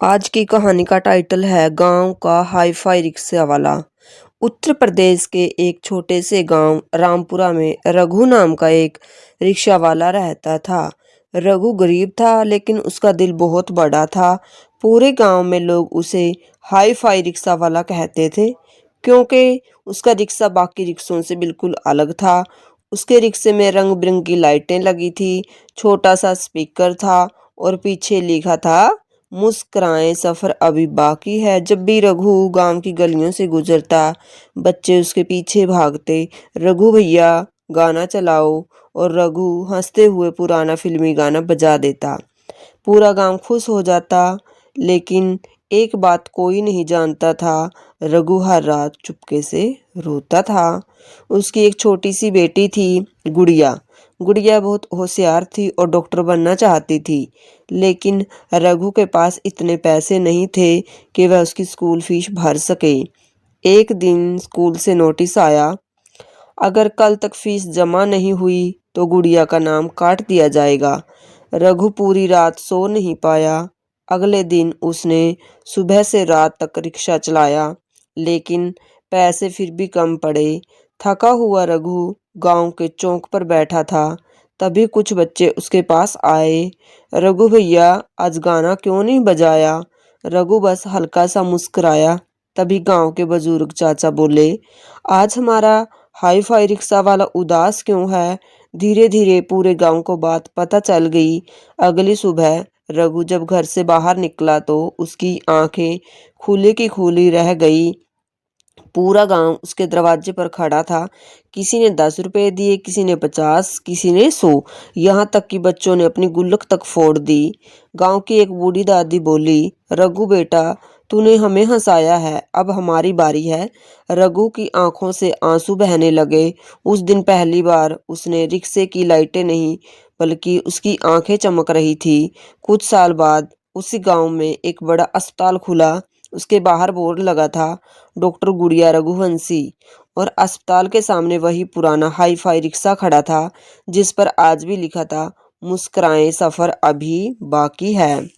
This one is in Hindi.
आज की कहानी का टाइटल है गांव का हाई फाई रिक्शा वाला। उत्तर प्रदेश के एक छोटे से गांव रामपुरा में रघु नाम का एक रिक्शा वाला रहता था। रघु गरीब था लेकिन उसका दिल बहुत बड़ा था। पूरे गांव में लोग उसे हाई फाई रिक्शा वाला कहते थे क्योंकि उसका रिक्शा बाकी रिक्शों से बिल्कुल अलग था। उसके रिक्शे में रंग बिरंगी लाइटें लगी थी, छोटा सा स्पीकर था और पीछे लिखा था मुस्कुराएं सफर अभी बाकी है। जब भी रघु गांव की गलियों से गुजरता बच्चे उसके पीछे भागते, रघु भैया गाना चलाओ, और रघु हंसते हुए पुराना फिल्मी गाना बजा देता। पूरा गांव खुश हो जाता। लेकिन एक बात कोई नहीं जानता था, रघु हर रात चुपके से रोता था। उसकी एक छोटी सी बेटी थी, गुड़िया। गुड़िया बहुत होशियार थी और डॉक्टर बनना चाहती थी, लेकिन रघु के पास इतने पैसे नहीं थे कि वह उसकी स्कूल फीस भर सके। एक दिन स्कूल से नोटिस आया, अगर कल तक फीस जमा नहीं हुई तो गुड़िया का नाम काट दिया जाएगा। रघु पूरी रात सो नहीं पाया। अगले दिन उसने सुबह से रात तक रिक्शा चलाया, लेकिन पैसे फिर भी कम पड़े। थका हुआ रघु गांव के चौक पर बैठा था। तभी कुछ बच्चे उसके पास आए। रघु भैया, आज गाना क्यों नहीं बजाया? रघु बस हल्का सा मुस्कुराया। तभी गांव के बुजुर्ग चाचा बोले, आज हमारा हाई फाई रिक्शा वाला उदास क्यों है? धीरे धीरे पूरे गांव को बात पता चल गई। अगली सुबह रघु जब घर से बाहर निकला तो उसकी आंखें खुली की खुली रह गई। पूरा गांव उसके दरवाजे पर खड़ा था। किसी ने 10 रुपए दिए, किसी ने 50, किसी ने 100, यहाँ तक कि बच्चों ने अपनी गुल्लक तक फोड़ दी। गांव की एक बूढ़ी दादी बोली, रघु बेटा, तूने हमें हंसाया है, अब हमारी बारी है। रघु की आंखों से आंसू बहने लगे। उस दिन पहली बार उसने रिक्शे की लाइटें नहीं, बल्कि उसकी आंखें चमक रही थी। कुछ साल बाद उसी गांव में एक बड़ा अस्पताल खुला। उसके बाहर बोर्ड लगा था, डॉक्टर गुड़िया रघुवंशी, और अस्पताल के सामने वही पुराना हाई फाई रिक्शा खड़ा था जिस पर आज भी लिखा था, मुस्कुराएं सफर अभी बाकी है।